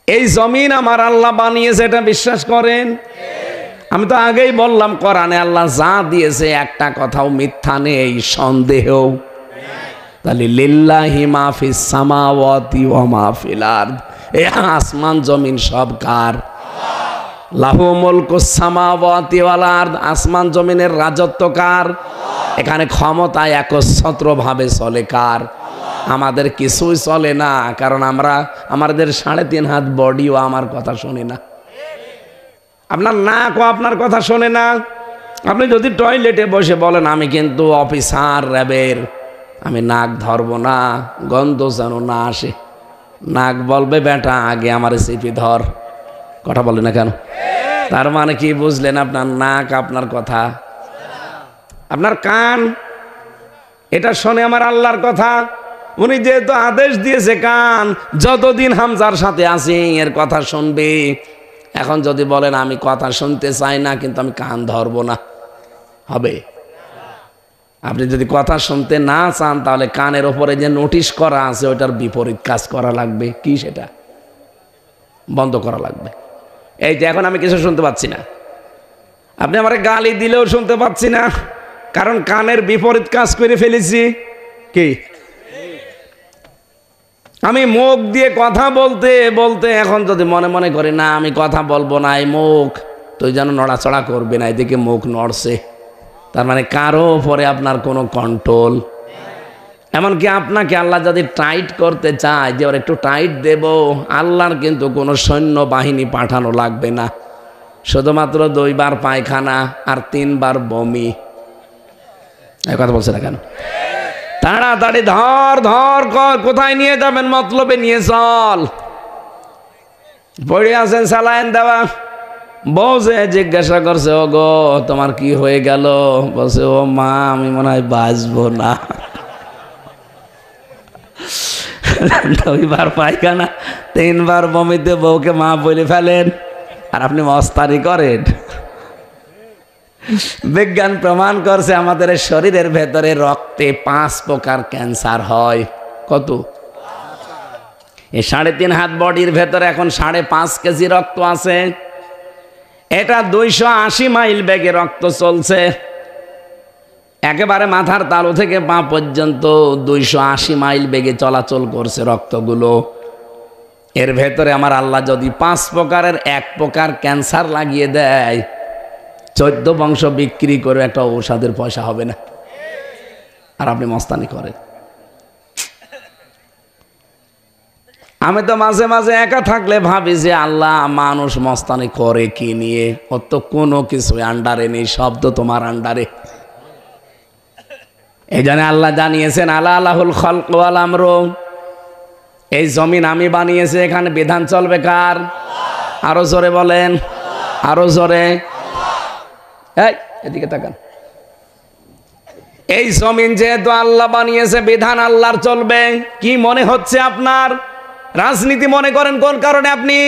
এই জমিন আমার আল্লাহ বানিয়েছে, এটা বিশ্বাস করেন? আমি তো আগেই বললাম, কোরআনে আল্লাহ যা দিয়েছে একটা কথাও মিথ্যা নেই, সন্দেহ। তাহলে লিল্লাহি মা ফিস সামাওয়াতি ওয়া মা ফিল আরদ, এই আসমান জমিন সব কার? লাহু মুলকুস সামাওয়াতি ওয়াল আরদ, আসমান জমিনের রাজত্ব কার? এখানে ক্ষমতায় একচ্ছত্রভাবে চলে কার? আমাদের কিছুই চলে না, কারণ আমাদের 3.5 হাত বডিও আমার কথা শোনে না, আপনার নাকও আপনার কথা শোনে না। আপনি যদি টয়লেটে বসে বলেন আমি কিন্তু অফিসার র্যাবের, আমি নাক ধরবো না, গন্ধ যেন না আসে, নাক বলবে বেটা আগে আমার চেপে ধর। কথা বলে না কেন? তার মানে কি বুঝলেন? আপনার নাক আপনার কথা, আপনার কান এটা শোনে আমার আল্লাহর কথা। উনি যেহেতু আদেশ দিয়েছে, কান যতদিন হামজার সাথে আছি এর কথা শুনবে। এখন যদি বলেন আমি কথা শুনতে চাই না কিন্তু আমি কান ধরবো না, হবে? আপনি যদি কথা শুনতে না চান তাহলে কানের ওপরে যে নোটিশ করা আছে ওইটার বিপরীত কাজ করা লাগবে। কি সেটা? বন্ধ করা লাগবে। এই যে এখন আমি কিছু শুনতে পাচ্ছি না, আপনি আমার গালি দিলেও শুনতে পাচ্ছি না, কারণ কানের বিপরীত কাজ করে ফেলেছি। কি? আমি মুখ দিয়ে কথা বলতে বলতে এখন যদি মনে মনে করি না আমি কথা বলবো না, এই মুখ তুই যেন নড়াচড়া করবে না, এদিকে মুখ নড়ছে, তার মানে কারো উপরে আপনার কোনো কন্ট্রোল। এমনকি আপনাকে আল্লাহ যদি টাইট করতে চায় যে ওর একটু টাইট দেব, আল্লাহর কিন্তু কোনো সৈন্য বাহিনী পাঠানো লাগবে না, শুধুমাত্র 2 বার পায়খানা আর 3 বার বমি। এই কথা বলছে না কেন? তাড়াতাড়ি ধর ধর কর, কোথায় নিয়ে যাবেন? মতলবে নিয়ে চল। পড়ে আছেন, স্যালাইন দেওয়া। বসে জিজ্ঞাসা করছে, ও গো তোমার কি হয়ে গেল? বলছে, ও মা আমি মনে হয় বাঁচবো না। 2 বার পায়খানা 3 বার বমিতে বউকে মা বলে ফেলেন, আর আপনি মস্তানি করেন। বিজ্ঞান প্রমাণ করছে আমাদের শরীরের ভেতরে রক্তে 5 প্রকার ক্যান্সার হয়। কত? এই 3.5 হাত বডির ভেতরে এখন 5.5 কেজি রক্ত আছে। এটা 280 মাইল বেগে রক্ত চলছে, একেবারে মাথার তালু থেকে পা পর্যন্ত 280 মাইল বেগে চলাচল করছে রক্তগুলো। এর ভেতরে আমার আল্লাহ যদি 5 প্রকারের 1 প্রকার ক্যান্সার লাগিয়ে দেয়, 14 বংশ বিক্রি করে একটা ঔষধের পয়সা হবে না, আর আপনি মস্তানি করেন। আমি তো মাঝে মাঝে একা থাকলে ভাবি যে আল্লাহ মানুষ মস্তানি করে কি নিয়ে, ওর তো কোনো কিছু আন্ডারে নেই, সব তো তোমার আন্ডারে। এই জন্য আল্লাহ জানিয়েছেন আলা আলাহুল খালক ওয়াল আমর, এই জমিন আমি বানিয়েছি, এখানে বিধান চলবে কার? আরো জোরে বলেন, আরো জোরে। এই এদিকে তাকান। এই জমিন যেহেতু আল্লাহ বানিয়েছে, বিধান আল্লাহর চলবে। কি মনে হচ্ছে আপনার? রাজনীতি মনে করেন কোন কারণে আপনি?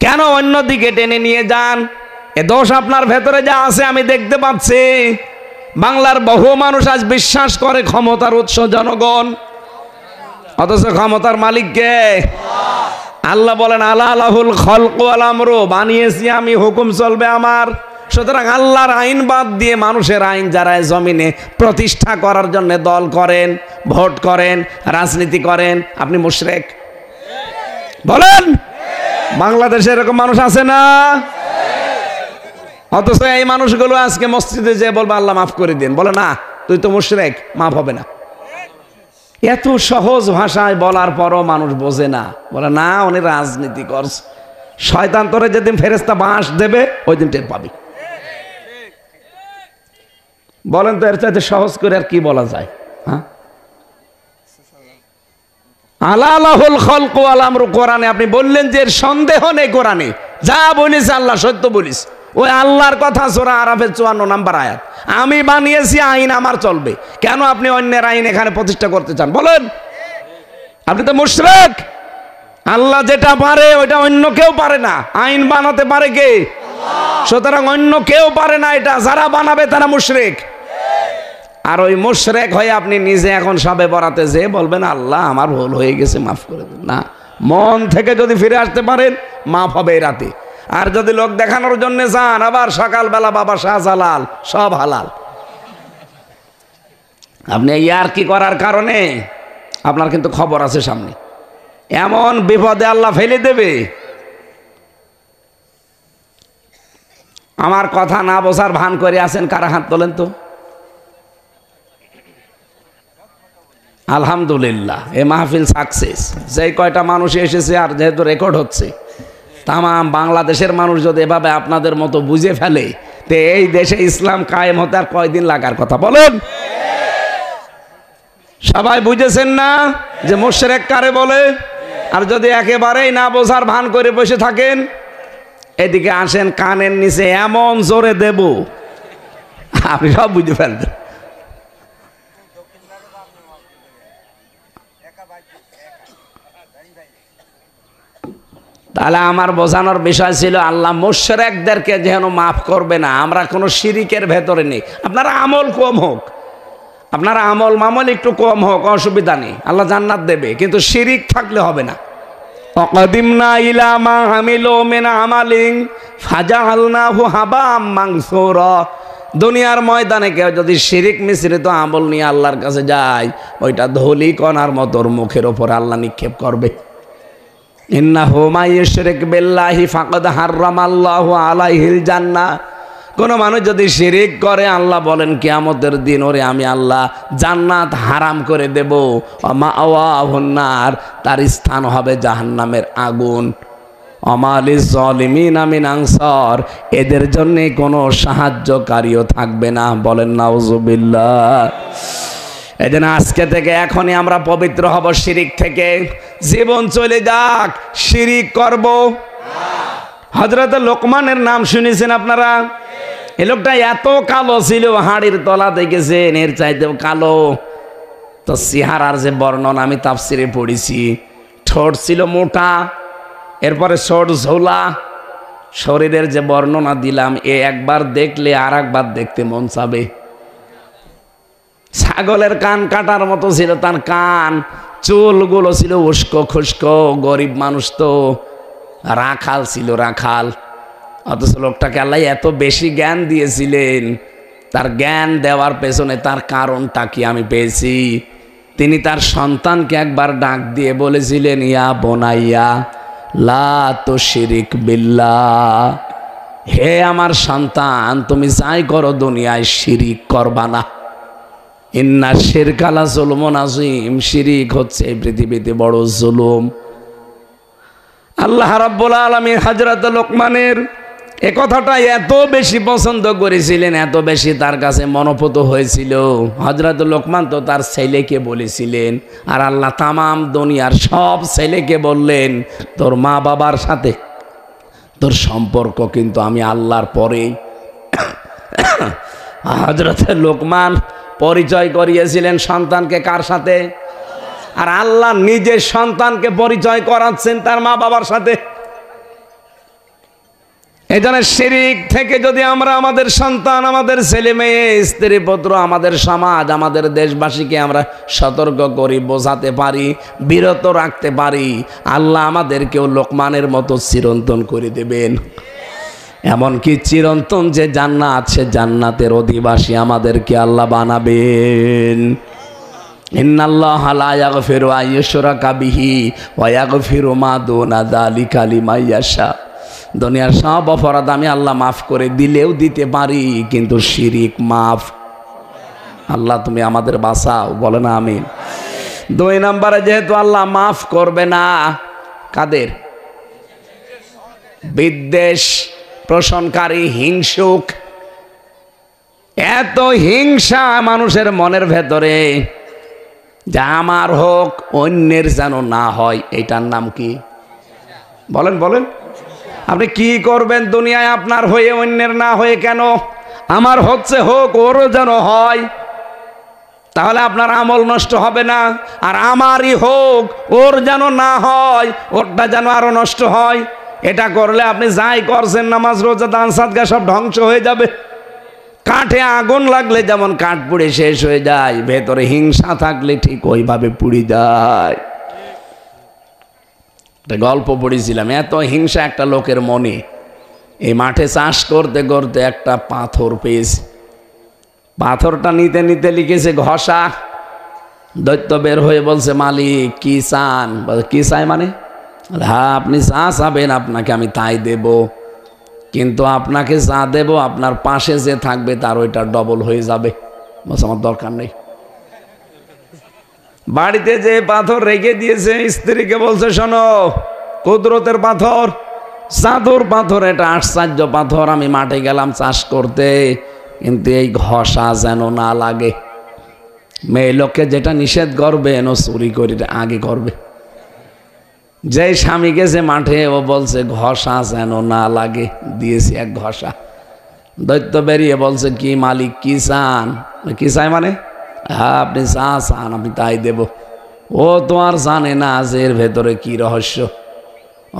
কেন অন্যদিকে টেনে নিয়ে যান? এ দোষ আপনার ভেতরে যা আছে আমি দেখতে পাচ্ছি। বাংলার বহু মানুষ আজ বিশ্বাস করে ক্ষমতার উৎস জনগণ, অথচ ক্ষমতার মালিক কে? আল্লাহ বলেন আলা আলাহুল খালক ওয়াল আমর, বানিয়েছি আমি, হুকুম চলবে আমার। সুতরাং আল্লাহর আইন বাদ দিয়ে মানুষের আইন যারা জমিনে প্রতিষ্ঠা করার জন্য দল করেন, ভোট করেন, রাজনীতি করেন, আপনি মুশরিক। বলেন, বাংলাদেশে এরকম মানুষ আছে না? অথচ এই মানুষগুলো আজকে মসজিদে যে বলবে আল্লাহ মাফ করে দিন, বলে না তুই তো মুশরিক, মাফ হবে না। এত সহজ ভাষায় বলার পরও মানুষ বোঝে না, বলে না উনি রাজনীতি করছে। শয়তান তোরে যেদিন ফেরেশতা বাঁশ দেবে ওই দিন টের পাবি। বলেন তো এর চাইতে সহজ করে আর কি বলা যায়? হ্যাঁ, আলা আলাহুল খালক ওয়াল আমর কোরআনে আপনি বললেন যে এর সন্দেহ নেই, কোরআনে যা বলিস আল্লাহ সত্য বলিস। ওই আল্লাহর কথা সূরা আরাফের 54 নম্বর আয়াত, আমি বানিয়েছি আইন আমার চলবে। কেন আপনি অন্যের আইন এখানে প্রতিষ্ঠা করতে চান? বলেন, আপনি তো মুশরিক। আল্লাহ যেটা পারে ওইটা অন্য কেউ পারে না। আইন বানাতে পারে কে? আল্লাহ। সুতরাং অন্য কেউ পারে না এটা, যারা বানাবে তারা মুশরিক। আর ওই মুশরিক হয়ে আপনি নিজে এখন সবে বরাতে যে বলবেন আল্লাহ আমার ভুল হয়ে গেছে মাফ করে দিন, না, মন থেকে যদি ফিরে আসতে পারেন মাফ হবে এই রাতে। আর যদি লোক দেখানোর জন্য যান, আবার সকালবেলা বাবা শাহজালাল সব হালাল। আপনি ইয়ার কি করার কারণে আপনার কিন্তু খবর আছে সামনে, এমন বিপদে আল্লাহ ফেলে দেবে। আমার কথা না বোঝার ভান করে আছেন কারা? হাত তোলেন তো। আলহামদুলিল্লাহ, এ মাহফিল সাকসেস। যে কয়টা মানুষ এসেছে, আর যেহেতু রেকর্ড হচ্ছে, তাম বাংলাদেশের মানুষ যদি এভাবে আপনাদের মতো বুঝে ফেলে, তে এই দেশে ইসলাম কায়েম হতে আর কয়দিন লাগার কথা? বলেন, সবাই বুঝেছেন না যে মুশরিক কারে বলে? আর যদি একেবারেই না বোঝার ভান করে বসে থাকেন, এদিকে আসেন, কানের নিচে এমন জোরে দেব আপনি সব বুঝে ফেলবেন। তাহলে আমার বোঝানোর বিষয় ছিল আল্লাহ মুশরিকদেরকে যেন মাফ করবে না। আমরা কোনো শিরিকের ভেতরে নেই। আপনারা আমল কম হোক, আপনারা আমল মামল একটু কম হোক, অসুবিধা নেই, আল্লাহ জান্নাত দেবে, কিন্তু শিরিক থাকলে হবে না। অকদিমনা ইলা মা আমিলু মিন আমালিন ফাজাআলনাহু হাবাম মানসুরা। দুনিয়ার ময়দানে কেউ যদি শিরিক মিশ্রিত আমল নিয়ে আল্লাহর কাছে যায়, ওইটা ধুলি কণার মতো মুখের ওপর আল্লাহ নিক্ষেপ করবে। ইন্নাহু মাই ইউশরিক বিল্লাহি ফাকাদ হারামাল্লাহু আলাইহিল জান্নাহ। কোন মানুষ যদি শিরিক করে, আল্লাহ বলেন কিয়ামতের দিন ওরে আমি আল্লাহ জান্নাত হারাম করে দেব। মাওয়াহুন নার, তার স্থান হবে জাহান্নামের আগুন। আমালিজ জালিমিনা মিন আনসার, এদের জন্য কোনো সাহায্যকারীও থাকবে না। বলেন নাউজুবিল্লাহ। এজন্য আজকে থেকে এখনই আমরা পবিত্র হব শিরিক থেকে। জীবন চলে যাক, শিরিক করব। হযরত লোকমানের নাম শুনেছেন আপনারা? এই লোকটা এত কালো ছিল, হাড়ির তলা দেখেছেন, এর চাইতেও কালো। তো চেহারার যে বর্ণনা আমি তাফসিরে পড়েছি, ঠোঁট ছিল মোটা, এরপরে ঠোঁট ঝোলা। শরীরের যে বর্ণনা দিলাম, এ একবার দেখলে আর একবার দেখতে মন চাবে। ছাগলের কান কাটার মতো ছিল তার কান, চুলগুলো ছিল উস্কো খুস্কো। গরিব মানুষ তো, রাখাল ছিল, রাখাল। অথচ লোকটাকে আল্লাহ এত বেশি জ্ঞান দিয়েছিলেন, তার জ্ঞান দেওয়ার পেছনে তার কারণটা কি আমি পেয়েছি। তিনি তার সন্তানকে একবার ডাক দিয়ে বলেছিলেন, ইয়া বোনাইয়া লা তুশরিক বিল্লাহ, হে আমার সন্তান, তুমি যাই করো দুনিয়ায় শিরিক করবা না। ইন্না শিরকা লা যুলমুন আযীম, শিরিক হচ্ছে এই পৃথিবীতে বড় জুলুম। আল্লাহ রাব্বুল আলামিন হযরত লোকমানের এ কথাটা এত বেশি পছন্দ করেছিলেন, এত বেশি তার কাছে মনোপুত হয়েছিল। হযরত লোকমান তো তার ছেলেকে বলেছিলেন, আর আল্লাহ তামাম দুনিয়ার সব ছেলেকে বললেন, তোর মা বাবার সাথে তোর সম্পর্ক কিন্তু আমি আল্লাহর পরেই। হযরত লোকমান পরিচয় করিয়েছিলেন সন্তানকে কার সাথে? আর আল্লাহ নিজের সন্তানকে পরিচয় করাচ্ছেন তার মা বাবার সাথে। এই জন্য শিরিক থেকে যদি আমরা আমাদের সন্তান, আমাদের ছেলে মেয়ে, স্ত্রী পুত্র, আমাদের সমাজ, আমাদের দেশবাসীকে আমরা সতর্ক করি, বোঝাতে পারি, বিরত রাখতে পারি, আল্লাহ আমাদেরকেও লোকমানের মতো চিরন্তন করে দেবেন। এমনকি চিরন্তন যে জান্নাত, সে জান্নাতের অধিবাসী আমাদেরকে আল্লাহ বানাবেন। ইন্নাল্লাহা লা ইয়াগফিরু আন ইউশরাকা বিহি ওয়া ইয়াগফিরু মা দুনা যালিকা লিমান ইয়াশা। দুনিয়ার সব অপরাধ আমি আল্লাহ মাফ করে দিলেও দিতে পারি, কিন্তু শিরিক মাফ। আল্লাহ তুমি আমাদের বাঁচাও, বলে না আমিন। 2 নম্বরে যেহেতু আল্লাহ মাফ করবে না, কাদের? বিদ্বেষ পোষণকারী, হিংসুক। এত হিংসা মানুষের মনের ভেতরে, যা আমার হোক অন্যের যেন না হয়, এটার নাম কি? বলেন বলেন। আপনি কি করবেন দুনিয়ায় আপনার হয়ে অন্যের না হয়ে? কেন? আমার হচ্ছে হোক, ওরও যেন হয়, তাহলে আপনার আমল নষ্ট হবে না। আর আমারই হোক, ওর যেন না হয়, ওরটা যেন আরো নষ্ট হয়। এটা করলে আপনি যাই করছেন, নামাজ রোজা দান সাদকা সব ধ্বংস হয়ে যাবে। কাঠে আগুন লাগলে যেমন কাঠ পুড়ে শেষ হয়ে যায়, ভেতরে হিংসা থাকলে ঠিক ওইভাবে পুড়ে যায়। গল্প পড়েছিলাম, এত হিংসা একটা লোকের মনে। এই মাঠে চাষ করতে করতে একটা পাথর পেয়েছে, পাথরটা নিতে নিতে লিখেছে ঘষা। দৈত্য বের হয়ে বলছে, মালিক কি চান? কি চাই মানে? হ্যাঁ, আপনি যা চাবেন আপনাকে আমি তাই দেব, কিন্তু আপনাকে যা দেব আপনার পাশে যে থাকবে তার ওইটা ডবল হয়ে যাবে। বলছে আমার দরকার নেই। বাড়িতে যে পাথর রেখে দিয়েছে, স্ত্রীকে বলছে, শোনো, কুদরতের পাথর, জাদুর পাথর, এটা আশ্চর্য পাথর। আমি মাঠে গেলাম চাষ করতে, কিন্তু এই ঘষা যেন না লাগে। মেয়ে লোককে যেটা নিষেধ করবেন ও চুরি করে আগে করবে। যে স্বামী গেছে মাঠে, ও বলছে ঘষা যেন না লাগে, দিয়েছি এক ঘষা। দৈত্য বেরিয়ে বলছে, কি মালিক কি চান? কি চাই মানে? হ্যাঁ, আপনি যা চান আপনি তাই দেব। ও তো আর জানে না যে এর ভেতরে কি রহস্য।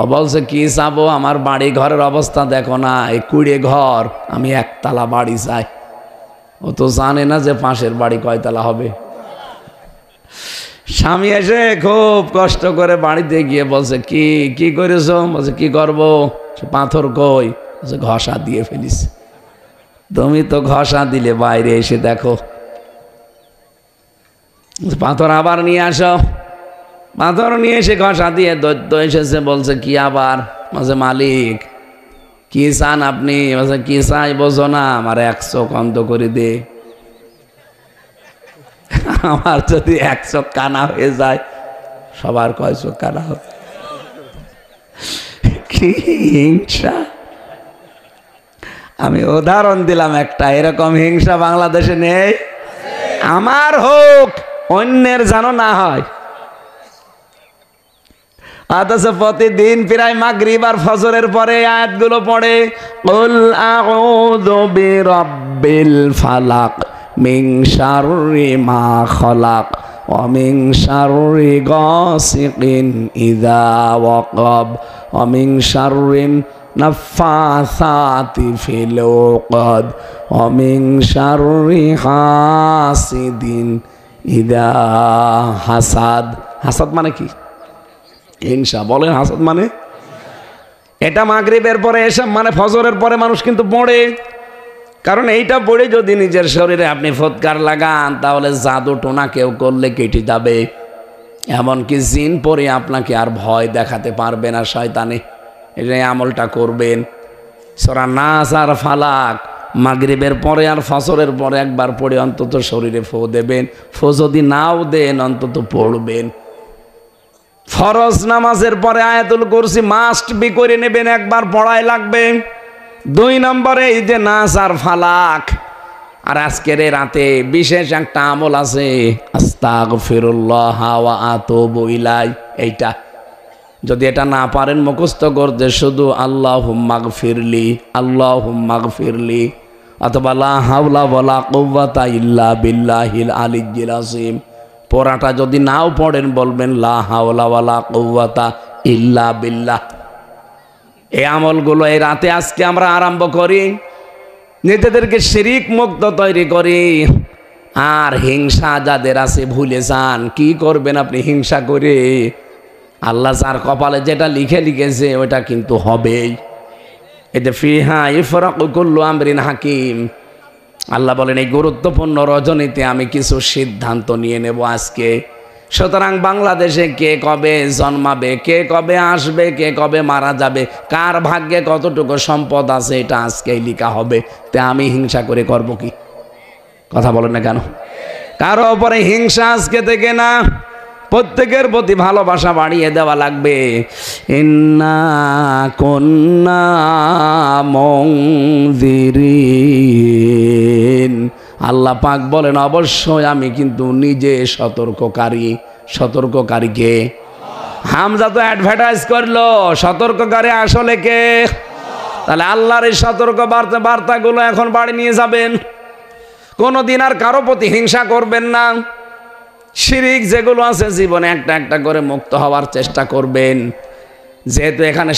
ও বলছে, কি চাবো? আমার বাড়ি ঘরের অবস্থা দেখো না, এই কুড়ে ঘর, আমি একতলা বাড়ি চাই। ও তো জানে না যে পাশের বাড়ি কয়তলা হবে। স্বামী এসে খুব কষ্ট করে বাড়িতে গিয়ে বলছে, কি কি করেছো? বলছে, কি করবো? পাথর কই? বলছে, ঘষা দিয়ে ফেলিস। তুমি তো ঘষা দিলে, বাইরে এসে দেখো। পাথর আবার নিয়ে আসো। পাথর নিয়ে এসে ঘষা দিয়ে দৈত্য এসেছে, বলছে, কি আবার? বলছে, মালিক কি চান আপনি? বলছে, কি চাই বোঝো না? আমার 1 চোখ অন্ধ করে দে। আমার যদি 1 চোখ কানা হয়ে যায়, সবার কয় চোখ কানা হবে? কি হিংসা! আমি উদাহরণ দিলাম একটা, এরকম হিংসা বাংলাদেশে নেই। আমার হোক অন্যের যেন না হয়। অথচ প্রতিদিন প্রায় মাগরিব আর ফজরের পরে আয়াতগুলো পড়ে, কুল আউযু বিরাব্বিল ফালাক মিন শাররি মা খালাক ওয়া মিন শাররি গাসিকিন ইযা ওয়াকাব ওয়া মিন শাররিন নাফাসাতি ফিল উকদ ওয়া মিন শাররি হাসিদিন ইযা হাসাদ। হাসাদ মানে কি? হিংসা। বলেন, হাসাদ মানে? এটা মাগরিবের পরে এসে মানে ফজরের পরে মানুষ কিন্তু পড়ে, কারণ এইটা পড়ে যদি নিজের শরীরে আপনি ফৎকার লাগান তাহলে জাদু টোনা কেউ করলে কেটে যাবে, এমনকি জিন পরে আপনাকে আর ভয় দেখাতে পারবে না শয়তানে। এই আমলটা করবেন। সূরা নাস আর ফালাক মাগরিবের পরে আর ফজরের পরে একবার পড়ে অন্তত শরীরে ফু দেবেন। ফু যদি নাও দেন অন্তত পড়বেন। ফরজ নামাজের পরে আয়াতুল কুরসি মাস্ট বি করে নেবেন, একবার পড়াই লাগবে। 2 নম্বরে এই যে নাস আর ফালাক। আর আজকের এই রাতে বিশেষ একটা আমল আছে, আস্তাগফিরুল্লাহ ওয়া আতুবু ইলাই। এইটা যদি এটা না পারেন মুখস্থ করতে, শুধু আল্লাহুম্মা গফিরলি, আল্লাহুম্মা গফিরলি, অথবা লা হাওলা ওয়ালা কুওয়াতা ইল্লা বিল্লাহিল আলিয়্যিল আযীম। পড়াটা যদি নাও পড়েন বলবেন লা হাওলা ওয়ালা কুওয়াতা ইল্লা বিল্লাহ। এই আমলগুলো এই রাতে আজকে আমরা আরম্ভ করি, নিজেদেরকে শিরিক মুক্ত তৈরি করি। আর হিংসা যাদের আছে ভুলে যান। কি করবেন আপনি হিংসা করে? আল্লাহ যার কপালে যেটা লিখে লিখেছে ওটা কিন্তু হবেই। এতে ফিহা ইফরাকু কুল্লু আমরিন হাকিম। আল্লাহ বলেন এই গুরুত্বপূর্ণ রজনীতে আমি কিছু সিদ্ধান্ত নিয়ে নেব আজকে। সুতরাং বাংলাদেশে কে কবে জন্মাবে, কে কবে আসবে, কে কবে মারা যাবে, কার ভাগ্যে কতটুকু সম্পদ আছে, এটা আজকেই লেখা হবে। তে আমি হিংসা করে করব কি? কথা বলেন না কেন? কারো ওপরে হিংসা আজকে থেকে না, প্রত্যেকের প্রতি ভালোবাসা বাড়িয়ে দেওয়া লাগবে। ইন্না কুন্না মুনযিরিন। আল্লাহ পাক বলেন অবশ্যই আমি কিন্তু নিজে সতর্ককারী। সতর্ককারীকে হামজা তো অ্যাডভার্টাইজ করলো, সতর্ককারী আসলে কে? তাহলে আল্লাহর এই সতর্ক বার্তাগুলো এখন বাড়ি নিয়ে যাবেন। কোনোদিন আর কারো প্রতি হিংসা করবেন না। শিরিক যেগুলো আছে জীবনে একটা একটা করে মুক্ত হওয়ার চেষ্টা করবেন। যেহেতু এখানে